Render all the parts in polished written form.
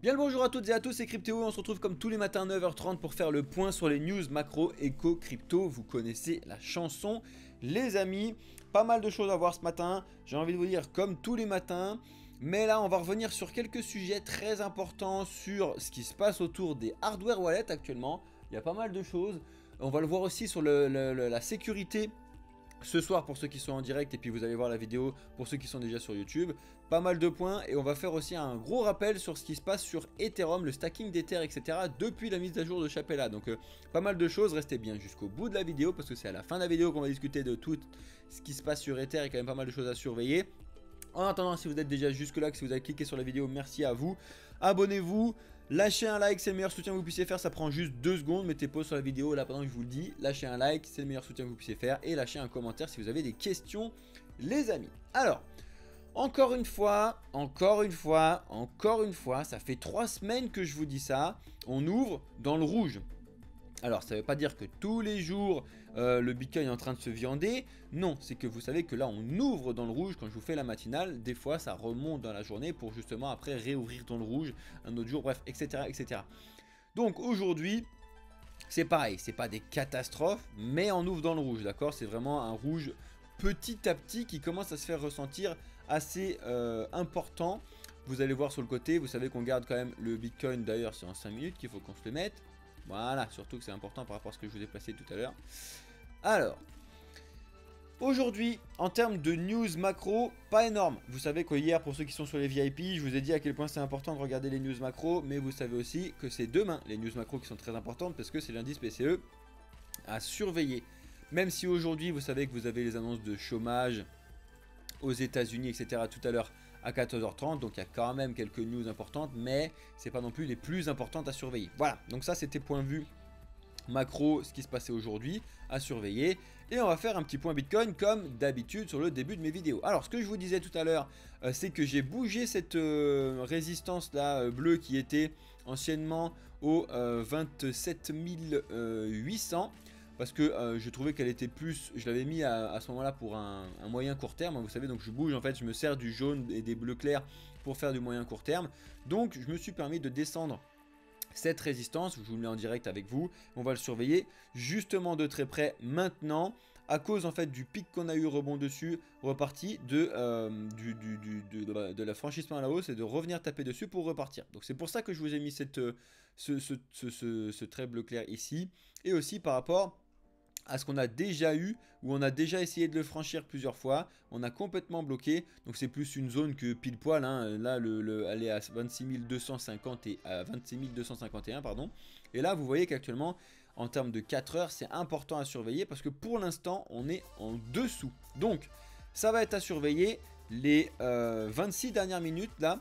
Bien le bonjour à toutes et à tous, c'est Cryptéo et on se retrouve comme tous les matins à 9h30 pour faire le point sur les news macro, éco, crypto. Vous connaissez la chanson, les amis. Pas mal de choses à voir ce matin, j'ai envie de vous dire comme tous les matins. Mais là, on va revenir sur quelques sujets très importants sur ce qui se passe autour des hardware wallets actuellement. Il y a pas mal de choses. On va le voir aussi sur la sécurité ce soir pour ceux qui sont en direct, et puis vous allez voir la vidéo pour ceux qui sont déjà sur YouTube. Pas mal de points, et on va faire aussi un gros rappel sur ce qui se passe sur Ethereum, le stacking d'Ether, etc. depuis la mise à jour de Chapella. Donc pas mal de choses, restez bien jusqu'au bout de la vidéo parce que c'est à la fin de la vidéo qu'on va discuter de tout ce qui se passe sur Ether. Il y a quand même pas mal de choses à surveiller. En attendant, si vous êtes déjà jusque là, que si vous avez cliqué sur la vidéo, merci à vous. Abonnez-vous, lâchez un like, c'est le meilleur soutien que vous puissiez faire, ça prend juste 2 secondes. Mettez pause sur la vidéo là pendant que je vous le dis. Lâchez un like, c'est le meilleur soutien que vous puissiez faire. Et lâchez un commentaire si vous avez des questions, les amis. Alors, encore une fois, ça fait 3 semaines que je vous dis ça. On ouvre dans le rouge. Alors ça ne veut pas dire que tous les jours le Bitcoin est en train de se viander. Non, c'est que vous savez que là on ouvre dans le rouge quand je vous fais la matinale. Des fois ça remonte dans la journée pour justement après réouvrir dans le rouge un autre jour, bref, etc. etc. Donc aujourd'hui, c'est pareil, c'est pas des catastrophes, mais on ouvre dans le rouge, d'accord? C'est vraiment un rouge petit à petit qui commence à se faire ressentir assez important. Vous allez voir sur le côté, vous savez qu'on garde quand même le Bitcoin, d'ailleurs c'est en 5 minutes qu'il faut qu'on se le mette. Voilà, surtout que c'est important par rapport à ce que je vous ai placé tout à l'heure. Alors, aujourd'hui, en termes de news macro, pas énorme. Vous savez qu'hier, pour ceux qui sont sur les VIP, je vous ai dit à quel point c'est important de regarder les news macro, mais vous savez aussi que c'est demain les news macro qui sont très importantes parce que c'est l'indice PCE à surveiller. Même si aujourd'hui, vous savez que vous avez les annonces de chômage aux États-Unis, etc. tout à l'heure à 14h30, donc il y a quand même quelques news importantes, mais c'est pas non plus les plus importantes à surveiller. Voilà, donc ça c'était point de vue macro, ce qui se passait aujourd'hui à surveiller. Et on va faire un petit point Bitcoin comme d'habitude sur le début de mes vidéos. Alors ce que je vous disais tout à l'heure, c'est que j'ai bougé cette résistance là bleue qui était anciennement au 27 800. Parce que je trouvais qu'elle était plus, je l'avais mis à ce moment là pour un moyen court terme, vous savez, donc je bouge en fait, je me sers du jaune et des bleus clairs pour faire du moyen court terme. Donc je me suis permis de descendre cette résistance, je vous le mets en direct avec vous, on va le surveiller justement de très près maintenant, à cause en fait du pic qu'on a eu rebond dessus, reparti de la franchissement à la hausse et de revenir taper dessus pour repartir. Donc c'est pour ça que je vous ai mis ce trait bleu clair ici, et aussi par rapport à ce qu'on a déjà eu, où on a déjà essayé de le franchir plusieurs fois, on a complètement bloqué, donc c'est plus une zone que pile poil, hein. Là elle est à 26 250 et à 26 251 pardon, et là vous voyez qu'actuellement en termes de 4 heures c'est important à surveiller parce que pour l'instant on est en dessous, donc ça va être à surveiller les 26 dernières minutes là.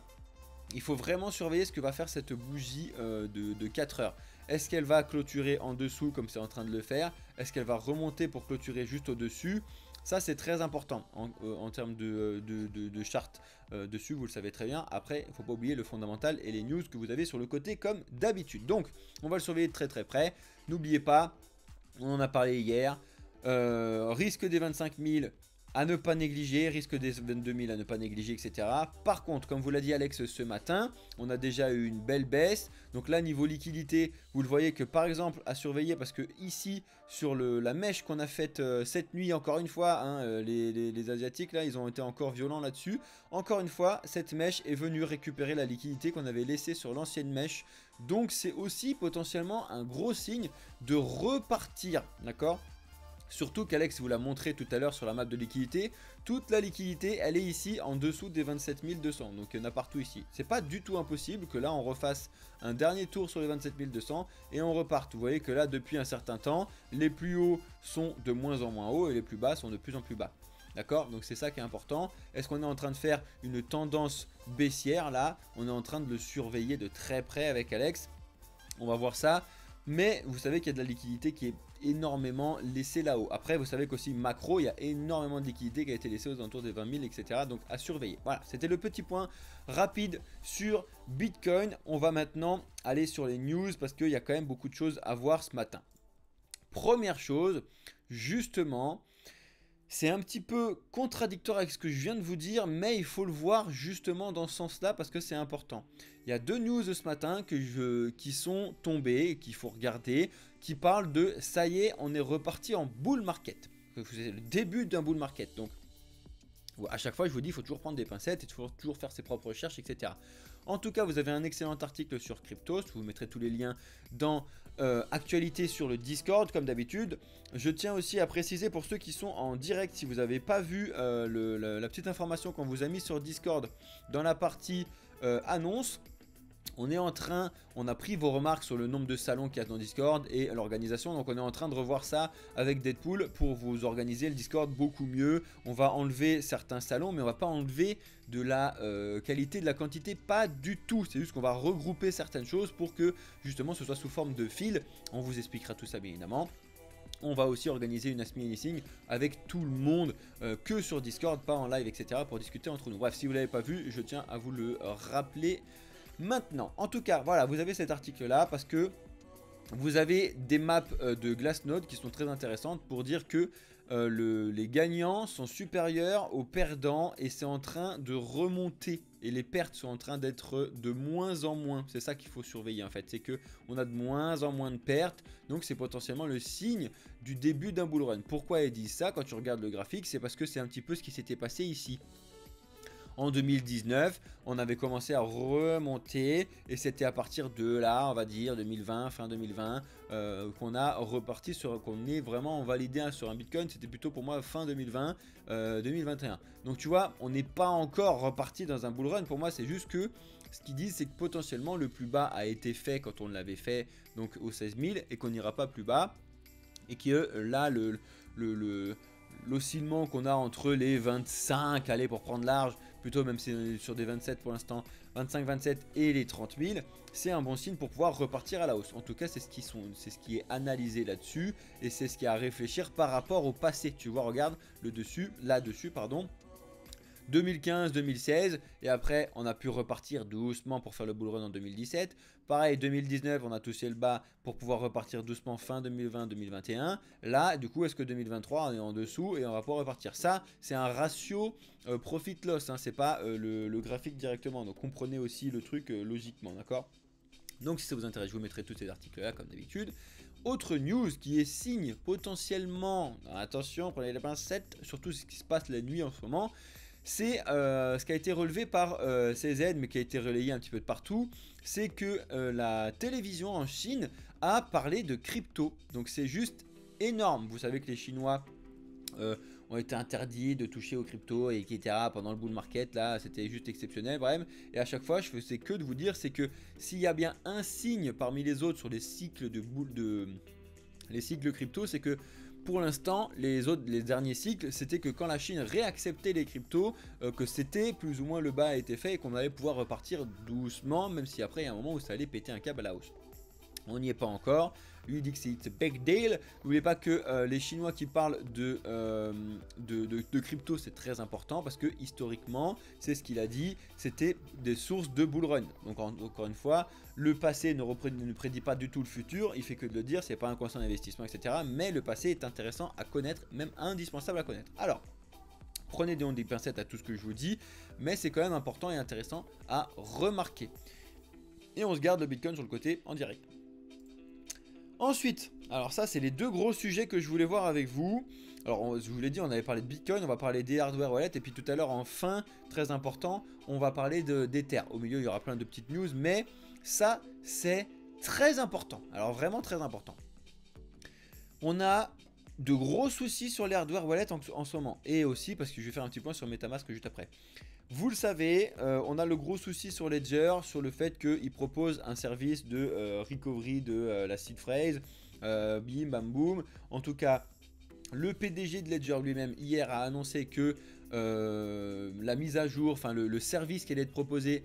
Il faut vraiment surveiller ce que va faire cette bougie de 4 heures. Est-ce qu'elle va clôturer en dessous comme c'est en train de le faire? Est-ce qu'elle va remonter pour clôturer juste au-dessus? Ça c'est très important en termes de charte dessus, vous le savez très bien. Après, il ne faut pas oublier le fondamental et les news que vous avez sur le côté comme d'habitude. Donc, on va le surveiller de très très près. N'oubliez pas, on en a parlé hier, risque des 25 000 à ne pas négliger, risque des 22 000 à ne pas négliger, etc. Par contre, comme vous l'a dit Alex ce matin, on a déjà eu une belle baisse. Donc là, niveau liquidité, vous le voyez que par exemple, à surveiller, parce que ici, sur la mèche qu'on a faite cette nuit, encore une fois, hein, les Asiatiques, là, ils ont été encore violents là-dessus. Encore une fois, cette mèche est venue récupérer la liquidité qu'on avait laissée sur l'ancienne mèche. Donc c'est aussi potentiellement un gros signe de repartir, d'accord ? Surtout qu'Alex vous l'a montré tout à l'heure sur la map de liquidité, toute la liquidité elle est ici en dessous des 27 200, donc il y en a partout ici. C'est pas du tout impossible que là on refasse un dernier tour sur les 27 200 et on reparte. Vous voyez que là depuis un certain temps, les plus hauts sont de moins en moins hauts et les plus bas sont de plus en plus bas. D'accord? Donc c'est ça qui est important. Est-ce qu'on est en train de faire une tendance baissière là? On est en train de le surveiller de très près avec Alex. On va voir ça. Mais vous savez qu'il y a de la liquidité qui est énormément laissée là-haut. Après, vous savez qu'aussi macro, il y a énormément de liquidité qui a été laissée aux alentours des 20 000, etc. Donc à surveiller. Voilà, c'était le petit point rapide sur Bitcoin. On va maintenant aller sur les news parce qu'il y a quand même beaucoup de choses à voir ce matin. Première chose, justement, C'est un petit peu contradictoire avec ce que je viens de vous dire, mais il faut le voir justement dans ce sens-là parce que c'est important. Il y a 2 news de ce matin qui sont tombées, qu'il faut regarder, qui parlent de ça y est, on est reparti en bull market. C'est le début d'un bull market. Donc, à chaque fois, je vous dis, il faut toujours prendre des pincettes, il faut toujours faire ses propres recherches, etc. En tout cas, vous avez un excellent article sur Cryptos. Je vous mettrai tous les liens dans actualité sur le Discord, comme d'habitude. Je tiens aussi à préciser pour ceux qui sont en direct, si vous n'avez pas vu la petite information qu'on vous a mis sur Discord dans la partie annonce. On a pris vos remarques sur le nombre de salons qu'il y a dans Discord et l'organisation, donc on est en train de revoir ça avec Deadpool pour vous organiser le Discord beaucoup mieux. On va enlever certains salons, mais on va pas enlever de la qualité, de la quantité, pas du tout. C'est juste qu'on va regrouper certaines choses pour que justement ce soit sous forme de fil. On vous expliquera tout ça bien évidemment. On va aussi organiser une Ask Me Anything avec tout le monde, que sur Discord, pas en live, etc. pour discuter entre nous. Bref, si vous ne l'avez pas vu, je tiens à vous le rappeler maintenant. En tout cas, voilà, vous avez cet article là parce que vous avez des maps de Glassnode qui sont très intéressantes pour dire que les gagnants sont supérieurs aux perdants et c'est en train de remonter et les pertes sont en train d'être de moins en moins. C'est ça qu'il faut surveiller en fait, c'est que on a de moins en moins de pertes, donc c'est potentiellement le signe du début d'un bull run. Pourquoi ils disent ça? Quand tu regardes le graphique, c'est parce que c'est un petit peu ce qui s'était passé ici. En 2019, on avait commencé à remonter et c'était à partir de là, on va dire 2020, fin 2020, qu'on a reparti sur, qu'on est vraiment validé sur un Bitcoin. C'était plutôt pour moi fin 2020, 2021. Donc tu vois, on n'est pas encore reparti dans un bull run. Pour moi, c'est juste que ce qu'ils disent, c'est que potentiellement le plus bas a été fait quand on l'avait fait, donc aux 16 000, et qu'on n'ira pas plus bas. Et que là, l'oscillement qu'on a entre les 25, allez pour prendre large, plutôt même si on est sur des 27 pour l'instant, 25, 27 et les 30 000, c'est un bon signe pour pouvoir repartir à la hausse. En tout cas, c'est ce qui est analysé là-dessus et c'est ce qui est à réfléchir par rapport au passé. Tu vois, regarde là-dessus, pardon. 2015-2016 et après on a pu repartir doucement pour faire le bull run en 2017. Pareil 2019 on a touché le bas pour pouvoir repartir doucement fin 2020-2021. Là du coup est-ce que 2023 on est en dessous et on va pouvoir repartir? Ça c'est un ratio profit loss, hein, c'est pas le graphique directement, donc comprenez aussi le truc logiquement, d'accord? Donc si ça vous intéresse je vous mettrai tous ces articles là comme d'habitude. Autre news qui est signe potentiellement, attention prenez les pincettes, surtout ce qui se passe la nuit en ce moment. C'est ce qui a été relevé par CZ, mais qui a été relayé un petit peu de partout. C'est que la télévision en Chine a parlé de crypto. Donc c'est juste énorme. Vous savez que les Chinois ont été interdits de toucher aux cryptos, et etc. pendant le bull market. Là, c'était juste exceptionnel. Bref. Et à chaque fois, je faisais que de vous dire, c'est que s'il y a bien un signe parmi les autres sur les cycles les cycles crypto, c'est que pour l'instant, les derniers cycles, c'était que quand la Chine réacceptait les cryptos, que c'était plus ou moins le bas a été fait et qu'on allait pouvoir repartir doucement, même si après il y a un moment où ça allait péter un câble à la hausse. On n'y est pas encore. Lui il dit que c'est a big deal. N'oubliez pas que les Chinois qui parlent de crypto, c'est très important parce que historiquement, c'est ce qu'il a dit, c'était des sources de bull run. Donc encore une fois, le passé ne prédit pas du tout le futur, il fait que de le dire, c'est pas un conseil d'investissement, etc. Mais le passé est intéressant à connaître, même indispensable à connaître. Alors, prenez des pincettes à tout ce que je vous dis, mais c'est quand même important et intéressant à remarquer. Et on se garde le Bitcoin sur le côté en direct. Ensuite, alors ça c'est les deux gros sujets que je voulais voir avec vous. Alors je vous l'ai dit, on avait parlé de Bitcoin, on va parler des hardware wallets et puis tout à l'heure en fin, très important, on va parler d'Ether. Au milieu il y aura plein de petites news, mais ça c'est très important. Alors vraiment très important. On a de gros soucis sur les hardware wallets en ce moment. Et aussi parce que je vais faire un petit point sur Metamask juste après. Vous le savez, on a le gros souci sur Ledger, sur le fait qu'il propose un service de recovery de la seed phrase, bim bam boum. En tout cas, le PDG de Ledger lui-même hier a annoncé que la mise à jour, enfin le service qui allait être proposé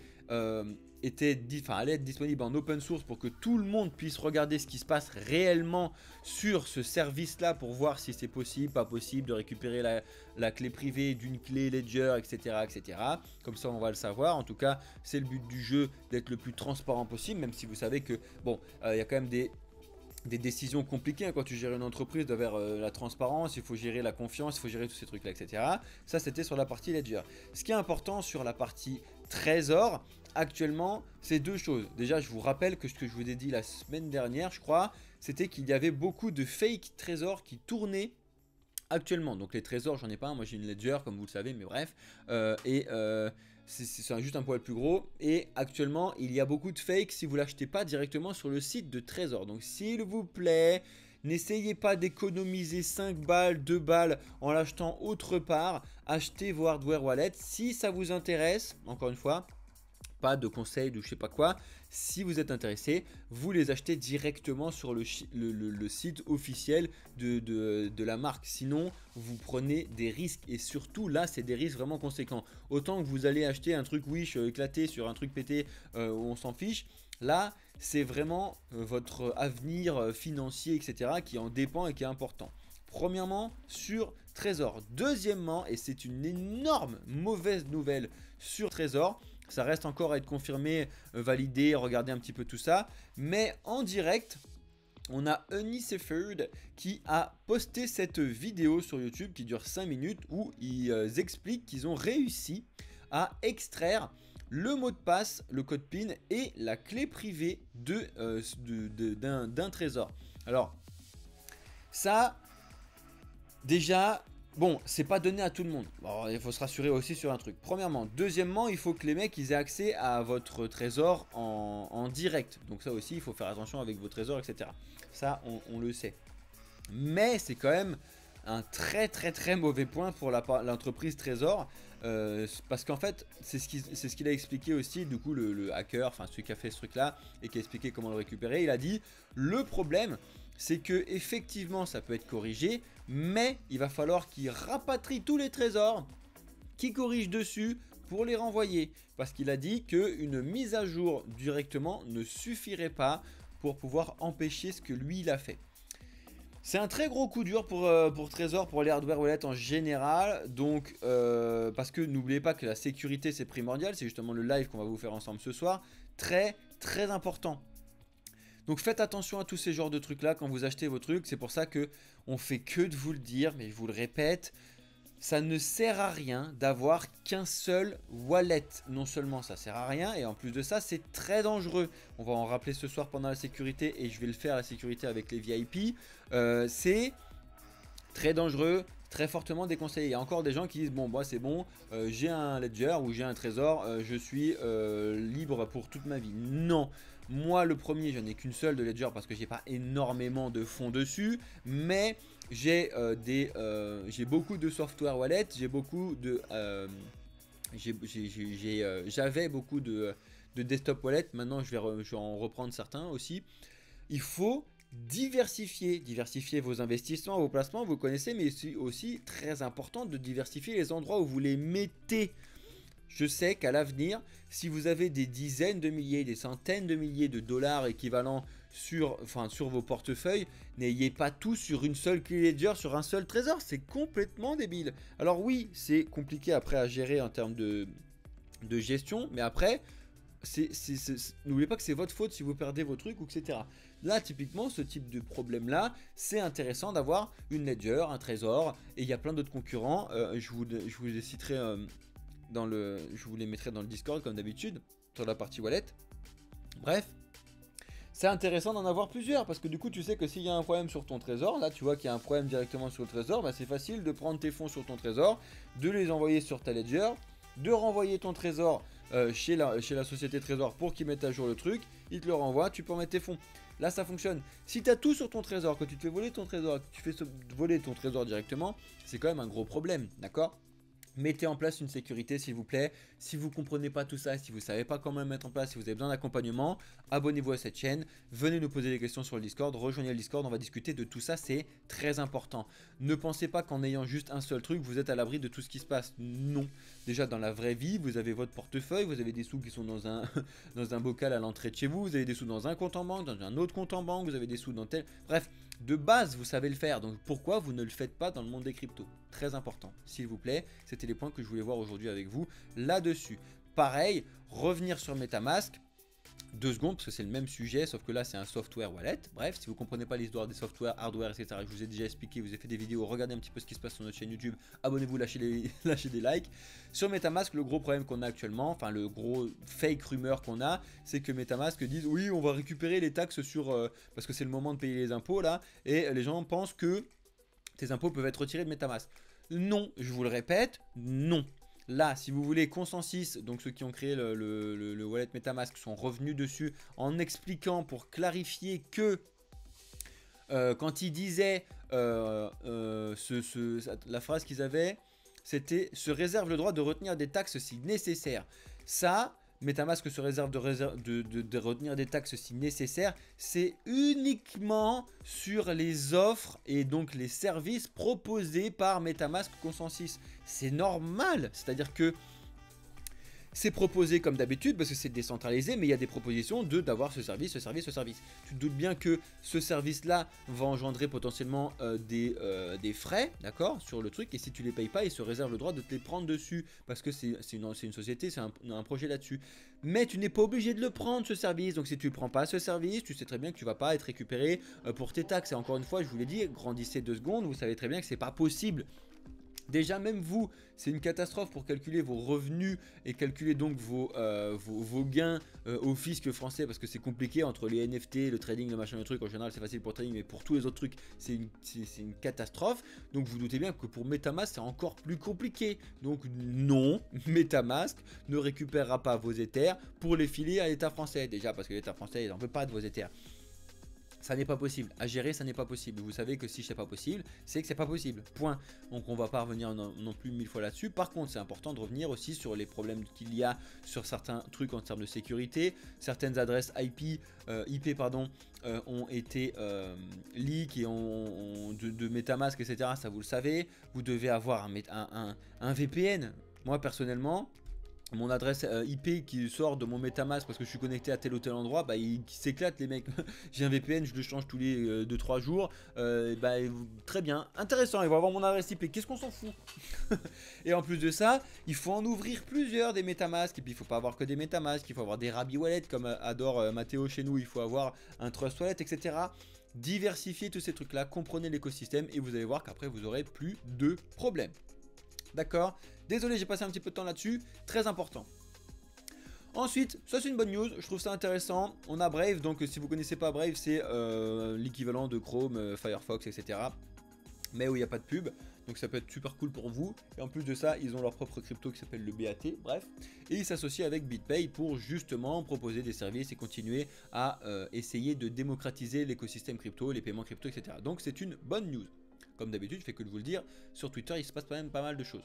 allait être disponible en open source pour que tout le monde puisse regarder ce qui se passe réellement sur ce service là pour voir si c'est possible, pas possible de récupérer la clé privée d'une clé Ledger, etc., etc. Comme ça on va le savoir. En tout cas c'est le but du jeu d'être le plus transparent possible, même si vous savez que bon il y a quand même des des décisions compliquées hein, quand tu gères une entreprise vers la transparence, il faut gérer la confiance, il faut gérer tous ces trucs là, etc. Ça c'était sur la partie ledger. Ce qui est important sur la partie trésor, actuellement, c'est deux choses. Déjà, je vous rappelle que ce que je vous ai dit la semaine dernière, je crois, c'était qu'il y avait beaucoup de fake trésors qui tournaient actuellement. Donc les trésors, j'en ai pas un, moi j'ai une ledger comme vous le savez, mais bref. C'est juste un poil plus gros. Et actuellement, il y a beaucoup de fakes si vous l'achetez pas directement sur le site de Trésor. Donc s'il vous plaît, n'essayez pas d'économiser 5 balles, 2 balles en l'achetant autre part. Achetez vos hardware wallets si ça vous intéresse. Encore une fois, pas de conseils ou je sais pas quoi. Si vous êtes intéressé, vous les achetez directement sur le site officiel de la marque. Sinon, vous prenez des risques et surtout là, c'est des risques vraiment conséquents. Autant que vous allez acheter un truc Wish éclaté sur un truc pété où on s'en fiche. Là, c'est vraiment votre avenir financier, etc. qui en dépend et qui est important. Premièrement, sur Trésor. Deuxièmement, et c'est une énorme mauvaise nouvelle sur Trésor, ça reste encore à être confirmé, validé, regardez un petit peu tout ça. Mais en direct, on a Uniseferd qui a posté cette vidéo sur YouTube qui dure 5 minutes où ils expliquent qu'ils ont réussi à extraire le mot de passe, le code PIN et la clé privée d'un trésor. Alors, ça, déjà... Bon, c'est pas donné à tout le monde. Alors, il faut se rassurer aussi sur un truc. Premièrement. Deuxièmement, il faut que les mecs ils aient accès à votre trésor en direct. Donc ça aussi, il faut faire attention avec vos trésors, etc. Ça, on le sait. Mais c'est quand même un très mauvais point pour l'entreprise Trésor. Parce qu'en fait, c'est ce qu'il a expliqué aussi, du coup, le hacker, enfin celui qui a fait ce truc-là et qui a expliqué comment le récupérer. Il a dit, le problème, c'est que effectivement, ça peut être corrigé, mais il va falloir qu'il rapatrie tous les trésors, qu'il corrige dessus pour les renvoyer. Parce qu'il a dit qu'une mise à jour directement ne suffirait pas pour pouvoir empêcher ce que lui, il a fait. C'est un très gros coup dur pour Trésor, pour les hardware wallets en général. Donc, parce que n'oubliez pas que la sécurité, c'est primordial. C'est justement le live qu'on va vous faire ensemble ce soir. Très important. Donc faites attention à tous ces genres de trucs là quand vous achetez vos trucs. C'est pour ça que on fait que de vous le dire, mais je vous le répète, ça ne sert à rien d'avoir qu'un seul wallet. Non seulement ça sert à rien, et en plus de ça, c'est très dangereux. On va en rappeler ce soir pendant la sécurité, et je vais le faire la sécurité avec les VIP. C'est très dangereux, très fortement déconseillé. Il y a encore des gens qui disent bon bah c'est bon, j'ai un ledger ou j'ai un trésor, je suis libre pour toute ma vie. Non. Moi le premier, je n'ai qu'une seule de ledger parce que j'ai pas énormément de fonds dessus, mais j'ai beaucoup de software wallet, j'ai beaucoup de j'avais beaucoup de desktop wallet. Maintenant je vais en reprendre certains aussi. Il faut diversifier vos investissements, vos placements, vous connaissez, mais c'est aussi très important de diversifier les endroits où vous les mettez. Je sais qu'à l'avenir, si vous avez des dizaines de milliers, des centaines de milliers de dollars équivalents sur vos portefeuilles, n'ayez pas tout sur une seule clé ledger, sur un seul trésor, c'est complètement débile. Alors oui, c'est compliqué après à gérer en termes de gestion, mais après, n'oubliez pas que c'est votre faute si vous perdez vos trucs, etc. Là, typiquement, ce type de problème-là, c'est intéressant d'avoir une ledger, un trésor, et il y a plein d'autres concurrents. Je vous les citerai je vous les mettrai dans le Discord comme d'habitude, sur la partie wallet. Bref, c'est intéressant d'en avoir plusieurs parce que du coup tu sais que s'il y a un problème sur ton trésor, là tu vois qu'il y a un problème directement sur le trésor, bah, c'est facile de prendre tes fonds sur ton trésor, de les envoyer sur ta ledger, de renvoyer ton trésor chez la société Trésor pour qu'ils mettent à jour le truc, ils te le renvoient, tu peux en mettre tes fonds. Là ça fonctionne. Si tu as tout sur ton trésor, que tu te fais voler ton trésor, que tu fais voler ton trésor directement, c'est quand même un gros problème, d'accord ? Mettez en place une sécurité s'il vous plaît. Si vous ne comprenez pas tout ça, si vous ne savez pas comment mettre en place, si vous avez besoin d'accompagnement, abonnez-vous à cette chaîne. Venez nous poser des questions sur le Discord. Rejoignez le Discord, on va discuter de tout ça, c'est très important. Ne pensez pas qu'en ayant juste un seul truc, vous êtes à l'abri de tout ce qui se passe. Non. Déjà dans la vraie vie, vous avez votre portefeuille, vous avez des sous qui sont dans un bocal à l'entrée de chez vous, vous avez des sous dans un compte en banque, dans un autre compte en banque, vous avez des sous dans tel... Bref, de base, vous savez le faire. Donc pourquoi vous ne le faites pas dans le monde des cryptos? Très important, s'il vous plaît. C'était les points que je voulais voir aujourd'hui avec vous là-dessus. Pareil, revenir sur MetaMask. 2 secondes parce que c'est le même sujet sauf que là c'est un software wallet. Bref, si vous comprenez pas l'histoire des softwares, hardware, etc., je vous ai déjà expliqué, vous ai fait des vidéos, regardez un petit peu ce qui se passe sur notre chaîne YouTube, abonnez-vous, lâchez des likes. Sur Metamask, le gros problème qu'on a actuellement, enfin le gros fake rumeur qu'on a, c'est que Metamask disent oui on va récupérer les taxes sur parce que c'est le moment de payer les impôts là, et les gens pensent que tes impôts peuvent être retirés de Metamask. Non, je vous le répète, non. Là, si vous voulez, Consensus, donc ceux qui ont créé le wallet Metamask, sont revenus dessus en expliquant pour clarifier que quand ils disaient la phrase qu'ils avaient, c'était se réserve le droit de retenir des taxes si nécessaire. Ça, Metamask se réserve de retenir des taxes si nécessaire, c'est uniquement sur les offres et donc les services proposés par Metamask Consensus. C'est normal, c'est-à-dire que c'est proposé comme d'habitude parce que c'est décentralisé, mais il y a des propositions d'avoir ce service, ce service, ce service. Tu te doutes bien que ce service-là va engendrer potentiellement des frais, d'accord, sur le truc, et si tu les payes pas, ils se réservent le droit de te les prendre dessus parce que c'est une société, c'est un projet là-dessus. Mais tu n'es pas obligé de le prendre ce service, donc si tu ne prends pas ce service, tu sais très bien que tu vas pas être récupéré pour tes taxes. Et encore une fois, je vous l'ai dit, grandissez 2 secondes, vous savez très bien que c'est pas possible. Déjà, même vous, c'est une catastrophe pour calculer vos revenus et calculer donc vos gains au fisc français parce que c'est compliqué entre les NFT, le trading, le machin, le truc. En général, c'est facile pour le trading, mais pour tous les autres trucs, c'est une catastrophe. Donc, vous doutez bien que pour Metamask, c'est encore plus compliqué. Donc, non, Metamask ne récupérera pas vos Ethers pour les filer à l'État français. Déjà, parce que l'État français, il n'en veut pas de vos Ethers. Ça n'est pas possible. À gérer, ça n'est pas possible. Vous savez que si c'est pas possible, c'est que c'est pas possible. Point. Donc on va pas revenir non plus 1000 fois là-dessus. Par contre, c'est important de revenir aussi sur les problèmes qu'il y a sur certains trucs en termes de sécurité. Certaines adresses IP ont été leak et de Metamask, etc. Ça vous le savez. Vous devez avoir un VPN. Moi personnellement, mon adresse IP qui sort de mon Metamask parce que je suis connecté à tel ou tel endroit, bah il s'éclate les mecs. J'ai un VPN, je le change tous les 2-3 jours. Très bien, intéressant, ils vont avoir mon adresse IP, qu'est-ce qu'on s'en fout. Et en plus de ça, il faut en ouvrir plusieurs des Metamask. Et puis il faut pas avoir que des Metamask, il faut avoir des Rabi Wallet comme adore Mathéo chez nous, il faut avoir un Trust Wallet, etc. Diversifiez tous ces trucs là, comprenez l'écosystème et vous allez voir qu'après vous aurez plus de problèmes. D'accord? Désolé, j'ai passé un petit peu de temps là-dessus, très important. Ensuite, ça c'est une bonne news, je trouve ça intéressant. On a Brave, donc si vous connaissez pas Brave, c'est l'équivalent de Chrome, Firefox, etc. Mais où il n'y a pas de pub, donc ça peut être super cool pour vous. Et en plus de ça, ils ont leur propre crypto qui s'appelle le BAT, bref. Et ils s'associent avec BitPay pour justement proposer des services et continuer à essayer de démocratiser l'écosystème crypto, les paiements crypto, etc. Donc c'est une bonne news. Comme d'habitude, je fais que de vous le dire, sur Twitter, il se passe quand même pas mal de choses.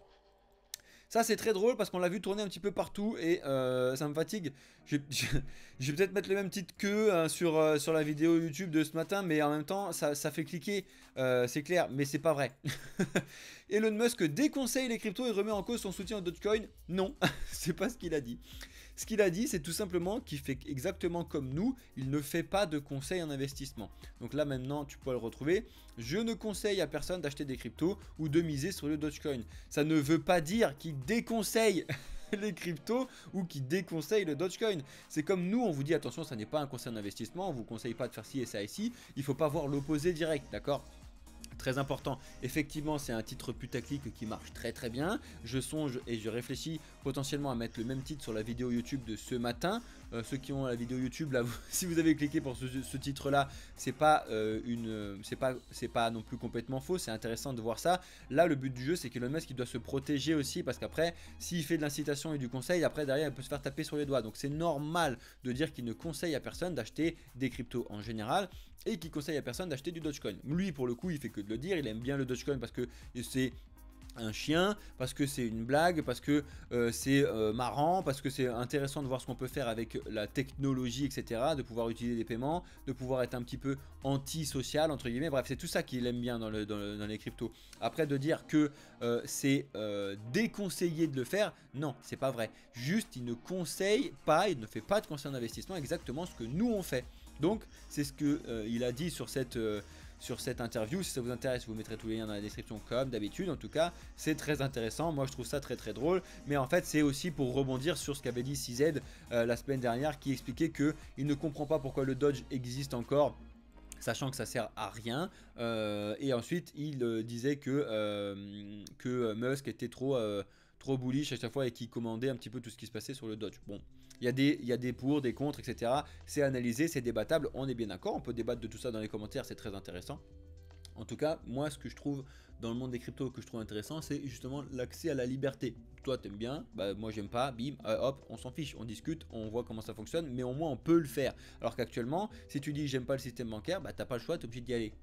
Ça c'est très drôle parce qu'on l'a vu tourner un petit peu partout et ça me fatigue. Je vais peut-être mettre le même titre que sur la vidéo YouTube de ce matin, mais en même temps ça fait cliquer, c'est clair, mais c'est pas vrai. Elon Musk déconseille les cryptos et remet en cause son soutien au Dogecoin. Non, c'est pas ce qu'il a dit. Ce qu'il a dit, c'est tout simplement qu'il fait exactement comme nous, il ne fait pas de conseils en investissement. Donc là maintenant, tu peux le retrouver. Je ne conseille à personne d'acheter des cryptos ou de miser sur le Dogecoin. Ça ne veut pas dire qu'il déconseille les cryptos ou qu'il déconseille le Dogecoin. C'est comme nous, on vous dit attention, ça n'est pas un conseil d'investissement, on vous conseille pas de faire ci et ça ici. Il ne faut pas voir l'opposé direct, d'accord ? Très important, effectivement c'est un titre putaclic qui marche très très bien. Je songe et je réfléchis potentiellement à mettre le même titre sur la vidéo YouTube de ce matin. Ceux qui ont la vidéo YouTube là, si vous avez cliqué pour ce titre là, c'est pas non plus complètement faux, c'est intéressant de voir ça. Là le but du jeu c'est qu'Elon Musk il doit se protéger aussi parce qu'après s'il fait de l'incitation et du conseil, après derrière il peut se faire taper sur les doigts. Donc c'est normal de dire qu'il ne conseille à personne d'acheter des cryptos en général et qu'il conseille à personne d'acheter du Dogecoin. Lui pour le coup il fait que de le dire, il aime bien le Dogecoin parce que c'est un chien, parce que c'est une blague, parce que c'est marrant, parce que c'est intéressant de voir ce qu'on peut faire avec la technologie, etc. De pouvoir utiliser des paiements, de pouvoir être un petit peu anti-social, entre guillemets. Bref, c'est tout ça qu'il aime bien dans les cryptos. Après, de dire que c'est déconseillé de le faire, non, c'est pas vrai. Juste, il ne conseille pas, il ne fait pas de conseil d'investissement exactement ce que nous on fait. Donc c'est ce qu'il a dit sur cette sur cette interview. Si ça vous intéresse, je vous mettrai tous les liens dans la description comme d'habitude. En tout cas, c'est très intéressant. Moi, je trouve ça très très drôle. Mais en fait, c'est aussi pour rebondir sur ce qu'avait dit CZ la semaine dernière, qui expliquait qu'il ne comprend pas pourquoi le Dodge existe encore, sachant que ça sert à rien. Et ensuite, il disait que Musk était trop bullish à chaque fois et qu'il commandait un petit peu tout ce qui se passait sur le Dodge. Bon, il y a des pour, des contre, etc. C'est analysé, c'est débattable, on est bien d'accord. On peut débattre de tout ça dans les commentaires, c'est très intéressant. En tout cas, moi, ce que je trouve dans le monde des cryptos que je trouve intéressant, c'est justement l'accès à la liberté. Toi, t'aimes bien, bah, moi, j'aime pas, bim, hop, on s'en fiche, on discute, on voit comment ça fonctionne, mais au moins, on peut le faire. Alors qu'actuellement, si tu dis j'aime pas le système bancaire, bah, t'as pas le choix, t'es obligé d'y aller.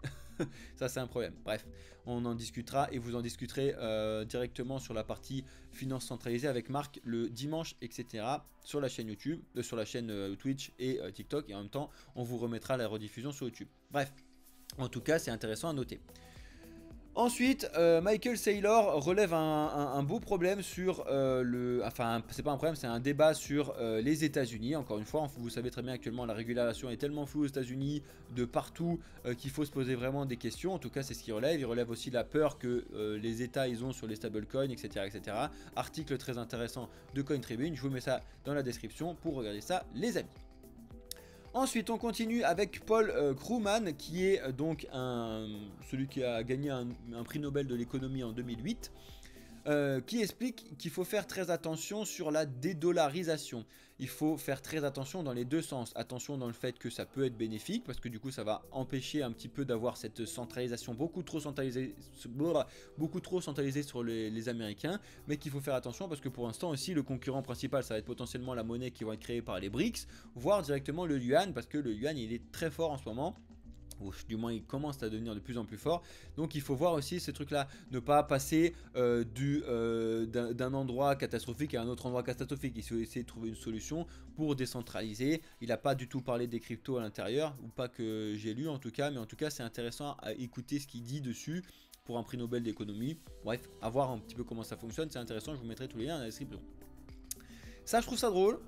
Ça, c'est un problème. Bref, on en discutera et vous en discuterez directement sur la partie finance centralisée avec Marc le dimanche, etc. sur la chaîne YouTube, sur la chaîne Twitch et TikTok. Et en même temps, on vous remettra la rediffusion sur YouTube. Bref. En tout cas, c'est intéressant à noter. Ensuite, Michael Saylor relève un beau problème sur enfin, c'est pas un problème, c'est un débat sur les États-Unis. Encore une fois, vous savez très bien actuellement, la régulation est tellement floue aux États-Unis de partout qu'il faut se poser vraiment des questions. En tout cas, c'est ce qu'il relève. Il relève aussi la peur que les États ils ont sur les stablecoins, etc., etc. Article très intéressant de CoinTribune. Je vous mets ça dans la description pour regarder ça, les amis. Ensuite, on continue avec Paul Krugman, qui est donc celui qui a gagné un prix Nobel de l'économie en 2008, qui explique qu'il faut faire très attention sur la dédollarisation. Il faut faire très attention dans les deux sens. Attention dans le fait que ça peut être bénéfique, parce que du coup ça va empêcher un petit peu d'avoir cette centralisation beaucoup trop centralisée sur les Américains, mais qu'il faut faire attention parce que pour l'instant aussi le concurrent principal ça va être potentiellement la monnaie qui va être créée par les BRICS, voire directement le yuan, parce que le yuan il est très fort en ce moment. Du moins il commence à devenir de plus en plus fort, donc il faut voir aussi ces trucs là, ne pas passer d'un endroit catastrophique à un autre endroit catastrophique. Il faut essayer de trouver une solution pour décentraliser. Il n'a pas du tout parlé des cryptos à l'intérieur, ou pas que j'ai lu en tout cas, mais en tout cas c'est intéressant à écouter ce qu'il dit dessus pour un prix Nobel d'économie. Bref, à voir un petit peu comment ça fonctionne, c'est intéressant, je vous mettrai tous les liens dans la description. Ça, je trouve ça drôle.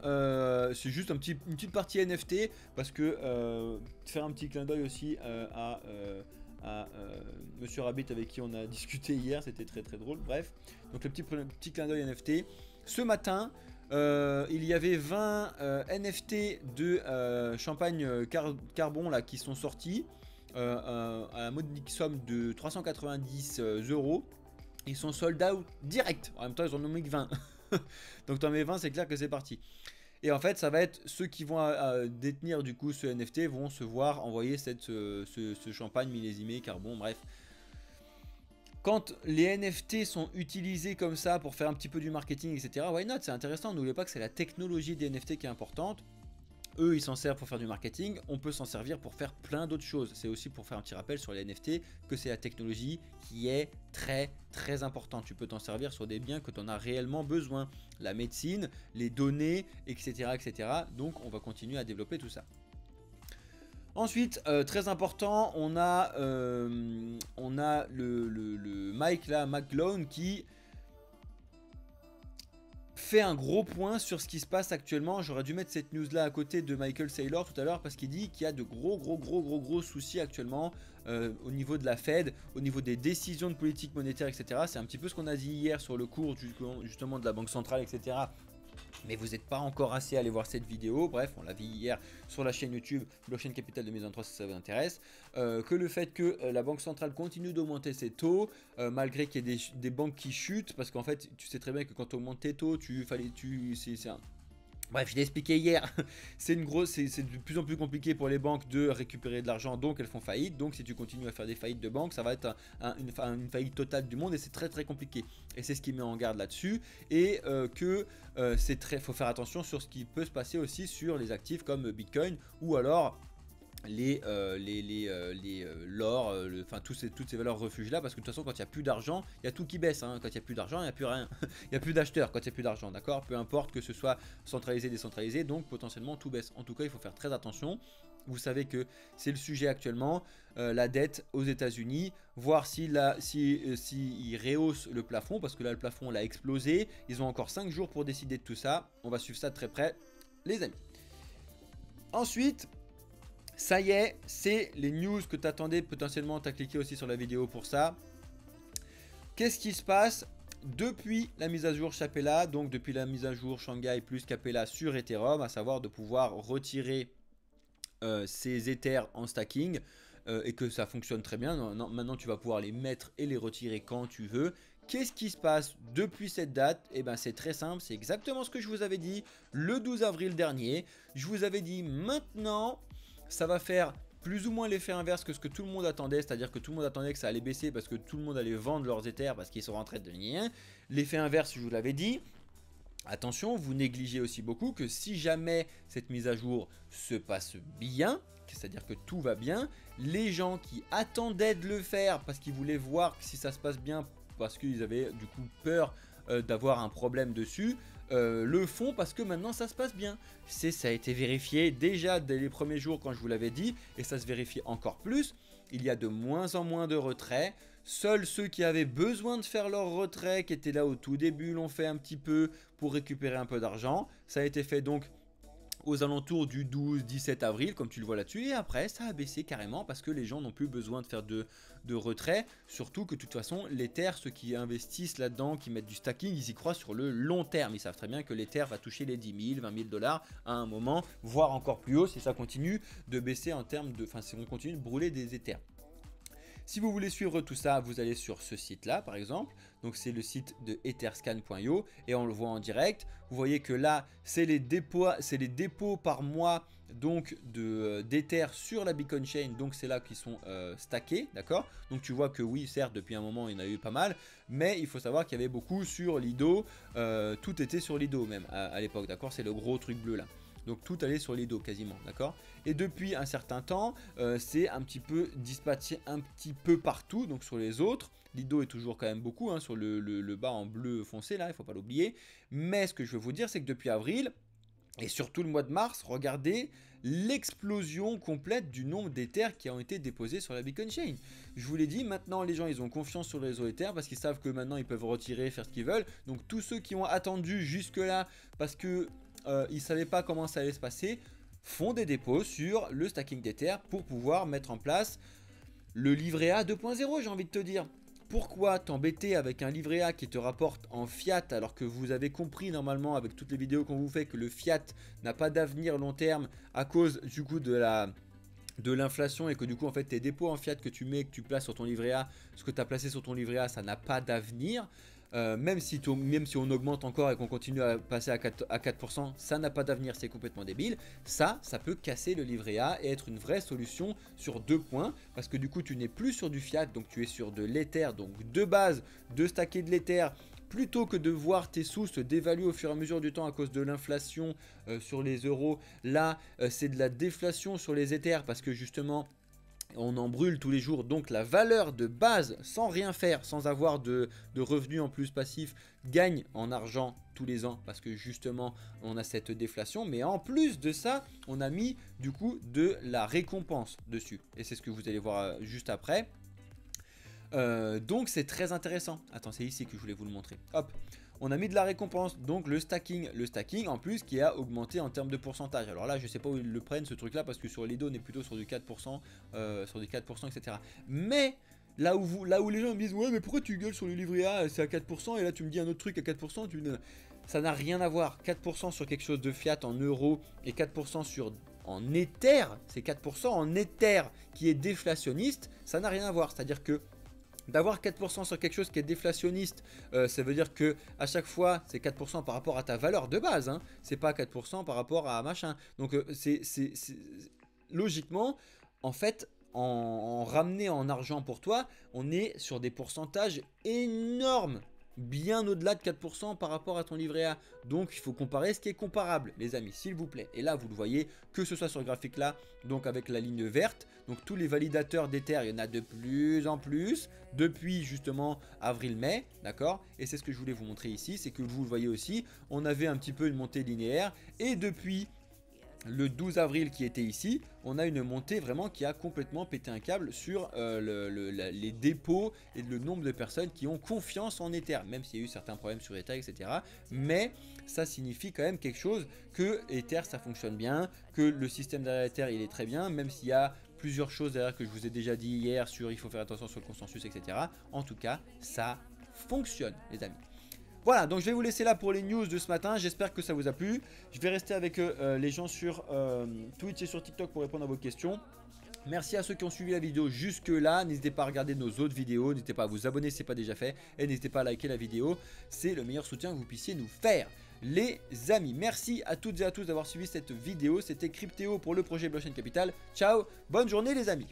C'est juste une petite partie NFT parce que faire un petit clin d'œil aussi à Monsieur Rabbit avec qui on a discuté hier, c'était très très drôle. Bref, donc le petit clin d'œil NFT. Ce matin, il y avait 20 NFT de champagne carbon là qui sont sortis à la modique somme de 390 €. Ils sont sold out direct. En même temps, ils en ont mis que 20. Donc t'en mets 20, c'est clair que c'est parti. Et en fait, ça va être ceux qui vont détenir du coup ce NFT vont se voir envoyer ce champagne millésimé, carbon, bref. Quand les NFT sont utilisés comme ça pour faire un petit peu du marketing, etc., why not, c'est intéressant. N'oubliez pas que c'est la technologie des NFT qui est importante. Eux, ils s'en servent pour faire du marketing, on peut s'en servir pour faire plein d'autres choses. C'est aussi pour faire un petit rappel sur les NFT que c'est la technologie qui est très très importante. Tu peux t'en servir sur des biens que tu en as réellement besoin. La médecine, les données, etc., etc. Donc on va continuer à développer tout ça. Ensuite, très important, on a le Mike là, McGlowan qui fait un gros point sur ce qui se passe actuellement. J'aurais dû mettre cette news là à côté de Michael Saylor tout à l'heure parce qu'il dit qu'il y a de gros soucis actuellement au niveau de la Fed, au niveau des décisions de politique monétaire, etc. C'est un petit peu ce qu'on a dit hier sur le cours justement de la Banque centrale, etc. Mais vous n'êtes pas encore assez allé voir cette vidéo. Bref, on l'a vu hier sur la chaîne YouTube Blockchain Capital 2023 si ça vous intéresse. Que le fait que la Banque centrale continue d'augmenter ses taux, malgré qu'il y ait des banques qui chutent, parce qu'en fait, tu sais très bien que quand tu augmentes tes taux, c'est un... Bref, je l'ai expliqué hier, c'est de plus en plus compliqué pour les banques de récupérer de l'argent, donc elles font faillite. Donc si tu continues à faire des faillites de banques, ça va être une faillite totale du monde et c'est très très compliqué. Et c'est ce qui met en garde là-dessus. Et faut faire attention sur ce qui peut se passer aussi sur les actifs comme Bitcoin ou alors l'or, enfin toutes ces valeurs refuges là, parce que de toute façon quand il n'y a plus d'argent, il y a tout qui baisse, hein. Quand il n'y a plus d'argent, il n'y a plus rien. Il n'y a plus d'acheteurs quand il n'y a plus d'argent, d'accord? Peu importe que ce soit centralisé, décentralisé, donc potentiellement tout baisse. En tout cas, il faut faire très attention. Vous savez que c'est le sujet actuellement, la dette aux États-Unis, voir s'ils rehaussent le plafond, parce que là le plafond l'a explosé. Ils ont encore 5 jours pour décider de tout ça. On va suivre ça de très près, les amis. Ensuite, Ça y est, c'est les news que tu attendais. Potentiellement, tu as cliqué aussi sur la vidéo pour ça. Qu'est-ce qui se passe depuis la mise à jour Capella, donc depuis la mise à jour Shanghai plus Capella sur Ethereum, à savoir de pouvoir retirer ces Ethers en stacking et que ça fonctionne très bien. Maintenant, tu vas pouvoir les mettre et les retirer quand tu veux. Qu'est-ce qui se passe depuis cette date? Eh bien, c'est très simple, c'est exactement ce que je vous avais dit le 12 avril dernier. Je vous avais dit maintenant, ça va faire plus ou moins l'effet inverse que ce que tout le monde attendait, c'est-à-dire que tout le monde attendait que ça allait baisser parce que tout le monde allait vendre leurs Ethers parce qu'ils sont rentrés de rien. L'effet inverse, je vous l'avais dit. Attention, vous négligez aussi beaucoup que si jamais cette mise à jour se passe bien, c'est-à-dire que tout va bien, les gens qui attendaient de le faire parce qu'ils voulaient voir si ça se passe bien, parce qu'ils avaient du coup peur d'avoir un problème dessus, le font parce que maintenant ça se passe bien. Ça a été vérifié déjà dès les premiers jours quand je vous l'avais dit, et ça se vérifie encore plus. Il y a de moins en moins de retraits. Seuls ceux qui avaient besoin de faire leur retrait, qui étaient là au tout début, l'ont fait un petit peu pour récupérer un peu d'argent. Ça a été fait donc aux alentours du 12-17 avril, comme tu le vois là-dessus. Et après, ça a baissé carrément parce que les gens n'ont plus besoin de faire de retrait. Surtout que de toute façon, l'Ether, ceux qui investissent là-dedans, qui mettent du stacking, ils y croient sur le long terme. Ils savent très bien que l'Ether va toucher les 10 000, 20 000 dollars à un moment, voire encore plus haut si ça continue de baisser en termes de... Enfin, si on continue de brûler des Ethers. Si vous voulez suivre tout ça, vous allez sur ce site-là, par exemple. Donc, c'est le site de etherscan.io et on le voit en direct. Vous voyez que là, c'est les dépôts par mois donc d'Ether sur la Bitcoin Chain. Donc, c'est là qu'ils sont stackés, d'accord? Donc, tu vois que oui, certes, depuis un moment, il y en a eu pas mal. Mais il faut savoir qu'il y avait beaucoup sur Lido. Tout était sur Lido même à l'époque, d'accord? C'est le gros truc bleu là. Donc tout allait sur Lido quasiment, d'accord? Et depuis un certain temps, c'est un petit peu dispatché un petit peu partout, donc sur les autres. Lido est toujours quand même beaucoup, hein, sur le bas en bleu foncé là, il ne faut pas l'oublier. Mais ce que je veux vous dire, c'est que depuis avril, et surtout le mois de mars, regardez l'explosion complète du nombre d'Ethers qui ont été déposés sur la Bitcoin Chain. Je vous l'ai dit, maintenant les gens ils ont confiance sur le réseau Ether parce qu'ils savent que maintenant ils peuvent retirer, faire ce qu'ils veulent. Donc tous ceux qui ont attendu jusque là parce que ils ne savaient pas comment ça allait se passer, font des dépôts sur le stacking d'Ether pour pouvoir mettre en place le livret A 2.0, j'ai envie de te dire. Pourquoi t'embêter avec un livret A qui te rapporte en fiat alors que vous avez compris normalement avec toutes les vidéos qu'on vous fait que le fiat n'a pas d'avenir long terme à cause du coup de l'inflation et que du coup en fait tes dépôts en fiat que tu mets, que tu places sur ton livret A, ce que tu as placé sur ton livret A, ça n'a pas d'avenir. Même si on augmente encore et qu'on continue à passer à 4%, ça n'a pas d'avenir, c'est complètement débile. Ça peut casser le livret A et être une vraie solution sur 2 points. Parce que du coup, tu n'es plus sur du fiat, donc tu es sur de l'Ether. Donc de base, de stacker de l'Ether, plutôt que de voir tes sous se dévaluer au fur et à mesure du temps à cause de l'inflation sur les euros. Là, c'est de la déflation sur les Ethers parce que justement... on en brûle tous les jours, donc la valeur de base, sans rien faire, sans avoir de revenus en plus passifs, gagne en argent tous les ans parce que justement on a cette déflation. Mais en plus de ça, on a mis du coup de la récompense dessus. Et c'est ce que vous allez voir juste après. Donc c'est très intéressant. Attends, c'est ici que je voulais vous le montrer. Hop. On a mis de la récompense, donc le stacking en plus qui a augmenté en termes de pourcentage. Alors là, je sais pas où ils le prennent ce truc là parce que sur Lido, on est plutôt sur du 4%, etc. Mais là où les gens me disent ouais, mais pourquoi tu gueules sur le livret A, c'est à 4% et là tu me dis un autre truc à 4%, ça n'a rien à voir. 4% sur quelque chose de fiat en euros et 4% en Ether, c'est 4% en Ether qui est déflationniste, ça n'a rien à voir. C'est-à-dire que d'avoir 4% sur quelque chose qui est déflationniste, ça veut dire que à chaque fois c'est 4% par rapport à ta valeur de base, hein. C'est pas 4% par rapport à machin. Donc logiquement, en fait, en ramener en argent pour toi, on est sur des pourcentages énormes. Bien au-delà de 4% par rapport à ton livret A. Donc il faut comparer ce qui est comparable, les amis, s'il vous plaît. Et là, vous le voyez, que ce soit sur le graphique là, donc avec la ligne verte. Donc tous les validateurs d'Ether, il y en a de plus en plus depuis justement avril-mai, d'accord? Et c'est ce que je voulais vous montrer ici, c'est que vous le voyez aussi, on avait un petit peu une montée linéaire. Et depuis le 12 avril qui était ici, on a une montée vraiment qui a complètement pété un câble sur les dépôts et le nombre de personnes qui ont confiance en Ether, même s'il y a eu certains problèmes sur Ether, etc. Mais ça signifie quand même quelque chose, que Ether ça fonctionne bien, que le système derrière Ether il est très bien, même s'il y a plusieurs choses derrière que je vous ai déjà dit hier sur il faut faire attention sur le consensus, etc. En tout cas, ça fonctionne les amis. Voilà, donc je vais vous laisser là pour les news de ce matin. J'espère que ça vous a plu. Je vais rester avec les gens sur Twitch et sur TikTok pour répondre à vos questions. Merci à ceux qui ont suivi la vidéo jusque là. N'hésitez pas à regarder nos autres vidéos. N'hésitez pas à vous abonner si ce n'est pas déjà fait. Et n'hésitez pas à liker la vidéo. C'est le meilleur soutien que vous puissiez nous faire. Les amis, merci à toutes et à tous d'avoir suivi cette vidéo. C'était Cryptéo pour le projet Blockchain Capital. Ciao, bonne journée les amis.